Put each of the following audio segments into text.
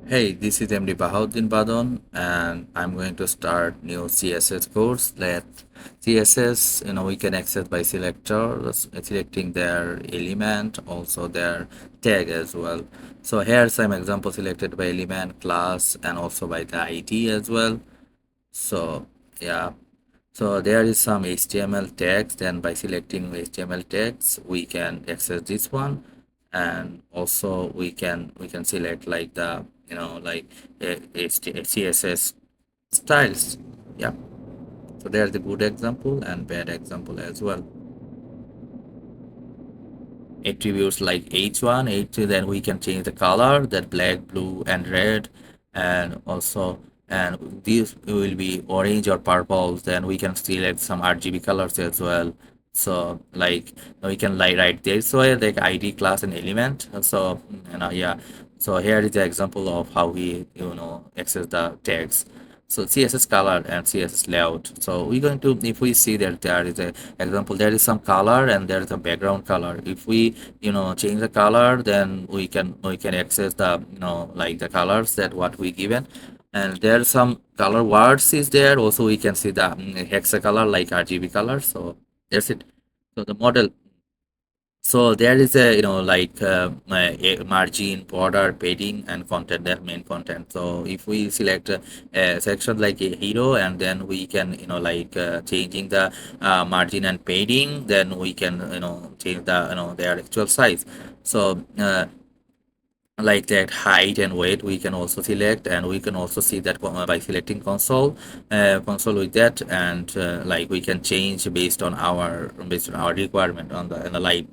Hey, this is MD Bahauddin Badon, and I'm going to start new CSS course. Let CSS, we can access by selector, selecting their element, also their tag as well. So here some example selected by element, class, and also by the ID as well. So yeah, so there is some HTML text, and by selecting HTML text, we can access this one, and also we can select like the like CSS styles. Yeah. So there's the good example and bad example as well. Attributes like h1 h2, then we can change the color, that black, blue, and red, and also and these will be orange or purple. Then we can select some RGB colors as well. So like we can like write this way like ID, class, and element. So yeah, so here is the example of how we access the tags. So CSS color and CSS layout. So we're going to, if we see that there is a example, there is some color and there is a background color. If we change the color, then we can access the like the colors that what we given. And there are some color words is there. Also we can see the hexa color like RGB color. So that's it. So the model, so there is a like a margin, border, padding, and content, that main content. So if we select a section like a hero, and then we can like changing the margin and padding, then we can change the their actual size. So like that height and weight we can also select, and we can also see that by selecting console with that, and like we can change based on our requirement on the light,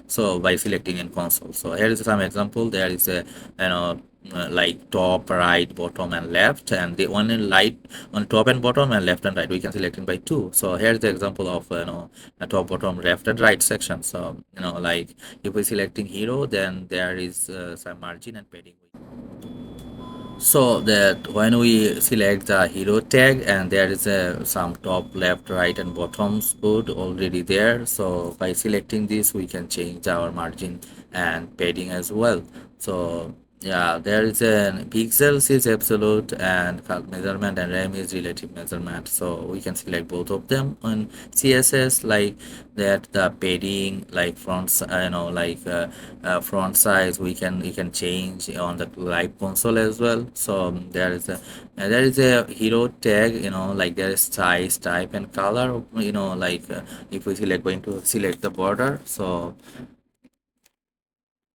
so by selecting in console. So here is some example. There is a like top, right, bottom, and left, and the one in light on top and bottom, and left and right we can select it by two. So here's the example of a top, bottom, left, and right section. So like if we're selecting hero, then there is some margin and padding. So that when we select the hero tag, and there is some top, left, right, and bottoms code already there. So by selecting this, we can change our margin and padding as well. So yeah, there is a pixels is absolute, and measurement and RAM is relative measurement. So we can select both of them on CSS, like that the padding, like like front size we can change on the live console as well. So there is a hero tag, like there is size, type, and color, like if we select going to select the border. So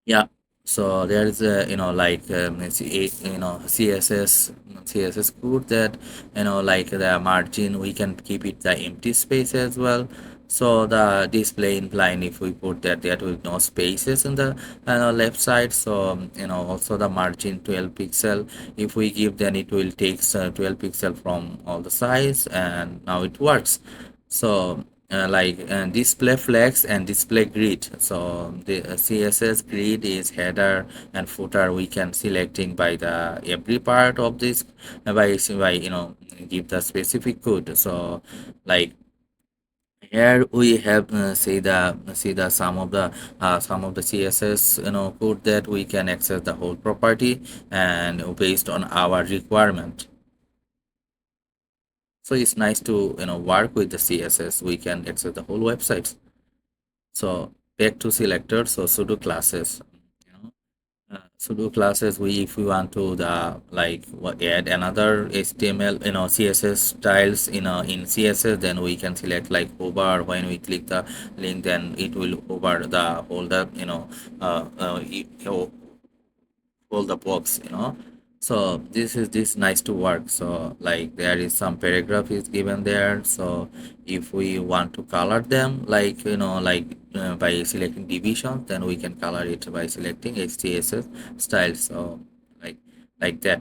yeah, so there is a like CSS code that like the margin we can keep it the empty space as well. So the display in line, if we put that, there will no spaces in the left side. So also the margin 12 pixel, if we give, then it will take 12 pixel from all the sides, and now it works. So like display flex and display grid. So the CSS grid is header and footer, we can selecting by the every part of this, by give the specific code. So like here we have see the some of the CSS code that we can access the whole property, and based on our requirement. So it's nice to work with the CSS. We can access the whole website. So back to selector. So sudo classes. You know, sudo classes. We if we want to the like add another HTML CSS styles in CSS, then we can select like hover. When we click the link, then it will hover the whole the all the box. So this nice to work. So like there is some paragraph is given there. So if we want to color them, like like by selecting divisions, then we can color it by selecting HTSS style. So like like that.